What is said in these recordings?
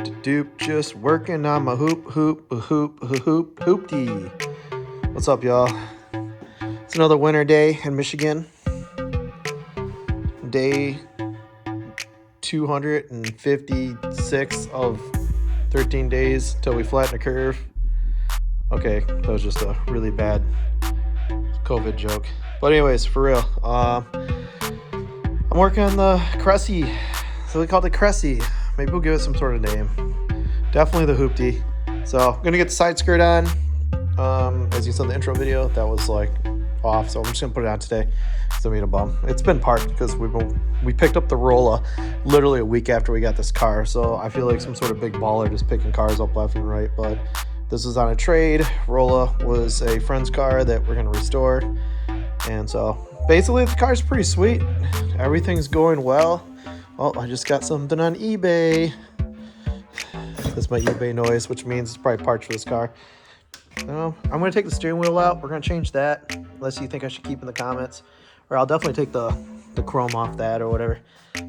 Doop, just working on my hoopty. What's up, y'all? It's another winter day in Michigan. Day 256 of 13 days till we flatten the curve. Okay, that was just a really bad COVID joke. But anyways, for real, I'm working on the Cressy. So we call it the Cressy. Maybe we'll give it some sort of name. Definitely the hoopty. So I'm gonna get the side skirt on. As you saw in the intro video, that was like off. So I'm just gonna put it on today because I'm being a bum. It's been parked because we picked up the Rolla literally a week after we got this car. So I feel like some sort of big baller just picking cars up left and right. But this is on a trade. Rolla was a friend's car that we're gonna restore. And so basically the car's pretty sweet. Everything's going well. Oh, I just got something on eBay. That's my eBay noise, which means it's probably parts for this car. I'm going to take the steering wheel out. We're going to change that, unless you think I should keep in the comments. Or I'll definitely take the chrome off that or whatever.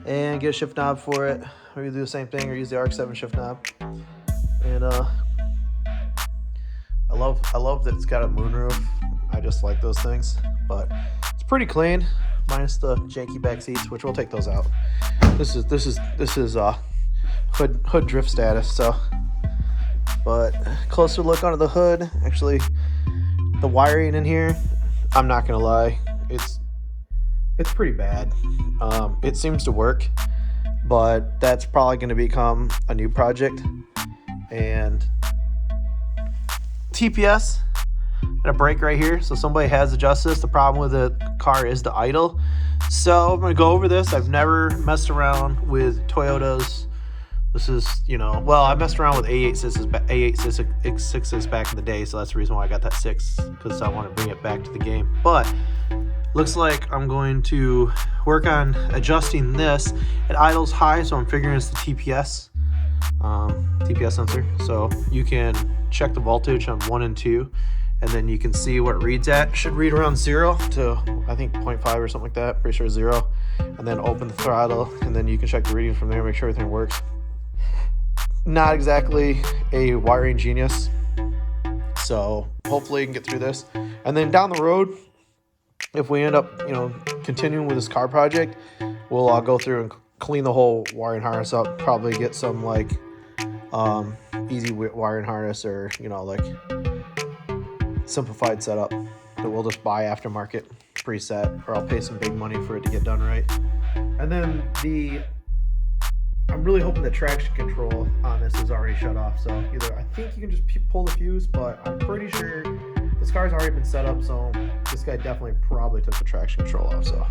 And get a shift knob for it. Or you do the same thing or use the ARC7 shift knob. And I love that it's got a moonroof. I just like those things. But it's pretty clean, minus the janky back seats, which we'll take those out. This is hood drift status. So, but closer look under the hood. Actually, the wiring in here, I'm not gonna lie, it's pretty bad. It seems to work, but that's probably gonna become a new project. And TPS and a brake right here, so somebody has adjusted this. The problem with the car is the idle. So I'm gonna go over this. I've never messed around with Toyotas. This is, well, I messed around with A8 back in the day, so that's the reason why I got that 6, because I want to bring it back to the game. But looks like I'm going to work on adjusting this. It idles high, so I'm figuring it's the TPS sensor. So you can check the voltage on 1 and 2. And then you can see what it reads at. It should read around 0 to, I think, 0.5 or something like that. Pretty sure 0. And then open the throttle, and then you can check the reading from there, make sure everything works. Not exactly a wiring genius. So hopefully you can get through this. And then down the road, if we end up, continuing with this car project, we'll go through and clean the whole wiring harness up. Probably get some, easy wiring harness or, simplified setup that we'll just buy aftermarket preset, or I'll pay some big money for it to get done right. And then I'm really hoping the traction control on this is already shut off. So either I think you can just pull the fuse, but I'm pretty sure this car's already been set up. So this guy definitely probably took the traction control off. So,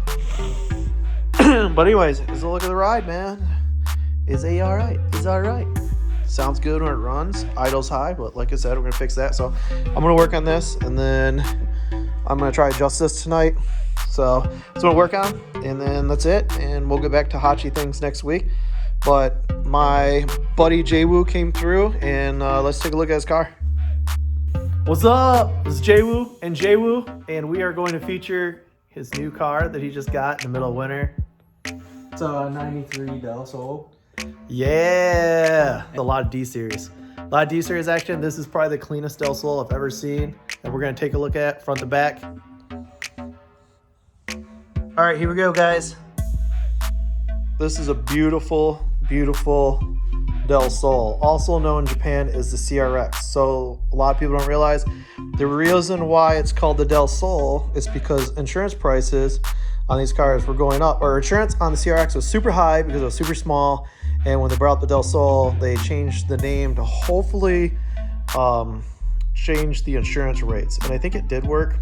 but anyways, it's a look at the ride, man. Is he all right? He's all right. Sounds good when it runs. Idles high, but like I said, we're gonna fix that. So I'm gonna work on this, and then I'm gonna try to adjust this tonight. So that's what I work on, and then that's it. And we'll get back to Hachi things next week. But my buddy Jay-Woo came through, and let's take a look at his car. What's up? This is Jay-Woo and Jay-Woo, and we are going to feature his new car that he just got in the middle of winter. It's a 93 Del Sol. Yeah, a lot of D-Series. A lot of D-Series action. This is probably the cleanest Del Sol I've ever seen, and we're going to take a look at front to back. All right, here we go, guys. This is a beautiful, beautiful Del Sol, also known in Japan as the CRX. So a lot of people don't realize the reason why it's called the Del Sol is because insurance prices on these cars were going up, or insurance on the CRX was super high because it was super small. And when they brought out the Del Sol, they changed the name to hopefully change the insurance rates. And I think it did work.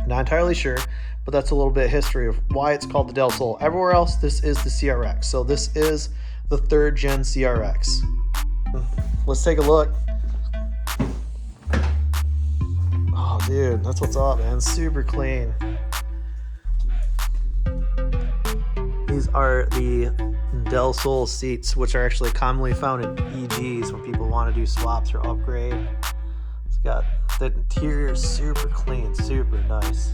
Not entirely sure, but that's a little bit of history of why it's called the Del Sol. Everywhere else, this is the CRX. So this is the 3rd gen CRX. Let's take a look. Oh, dude, that's what's up, man. Super clean. These are the Del Sol seats, which are actually commonly found in EGs when people want to do swaps or upgrade. It's got the interior is super clean, super nice.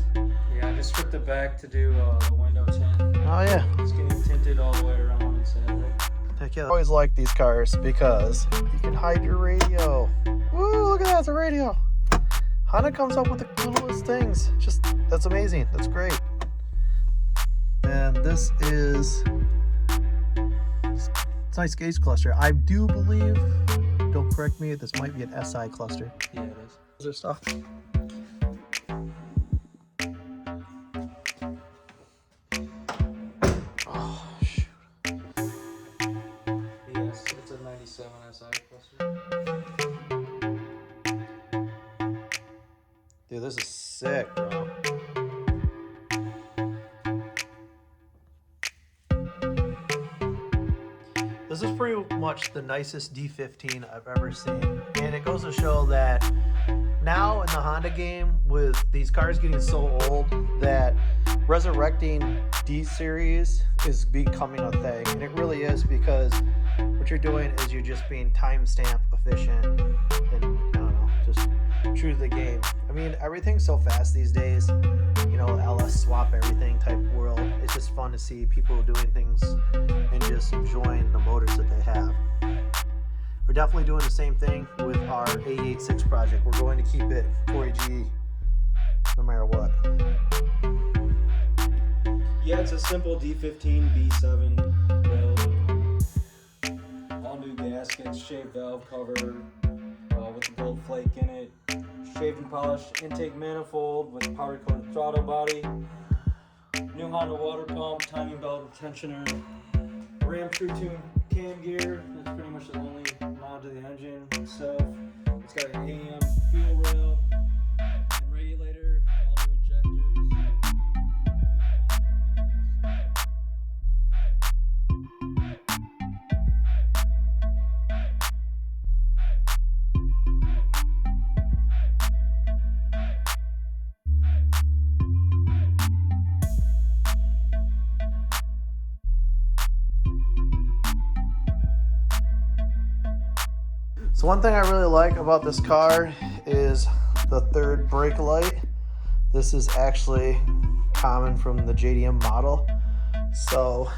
Yeah, I just stripped it back to do the window tint. Oh yeah. It's getting tinted all the way around instead of it. Heck yeah. I always like these cars because you can hide your radio. Woo, look at that, it's a radio. Honda comes up with the coolest things. Just, that's amazing. That's great. And this is, it's a nice gauge cluster. I do believe, don't correct me, this might be an SI cluster. Yeah, it is. Those are stuff. Oh, shoot. Yes, it's a 97 SI cluster. Dude, this is sick, bro. This is pretty much the nicest D15 I've ever seen. And it goes to show that now in the Honda game, with these cars getting so old, that resurrecting D series is becoming a thing. And it really is, because what you're doing is you're just being timestamp efficient and, I don't know, just true to the game. I mean, everything's so fast these days, you know, LS swap everything type world. It's just fun to see people doing things and just enjoying the motors that they have. We're definitely doing the same thing with our A86 project. We're going to keep it 4AG no matter what. Yeah, it's a simple D15 B7 build. All new gaskets, shaved valve cover with the gold flake in it. Shaved and polished intake manifold with powder coated throttle body. New Honda water pump, timing belt tensioner. Ram True Tune cam gear. That's pretty much the only mod to the engine itself. It's got an AM fuel rail and radiator, all new injectors. So one thing I really like about this car is the third brake light. This is actually common from the JDM model. So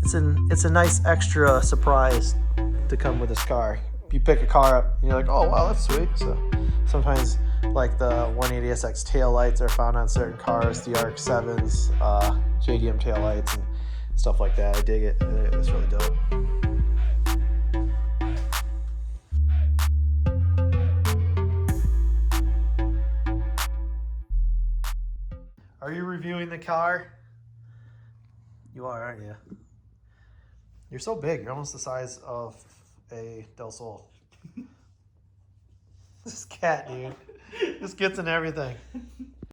it's a nice extra surprise to come with this car. You pick a car up and you're like, oh wow, that's sweet. So sometimes like the 180SX tail lights are found on certain cars, the RX-7s, JDM tail lights and stuff like that. I dig it. It's really dope. Are you reviewing the car? You are, aren't you? You're so big. You're almost the size of a Del Sol. This cat, dude. This gets in everything.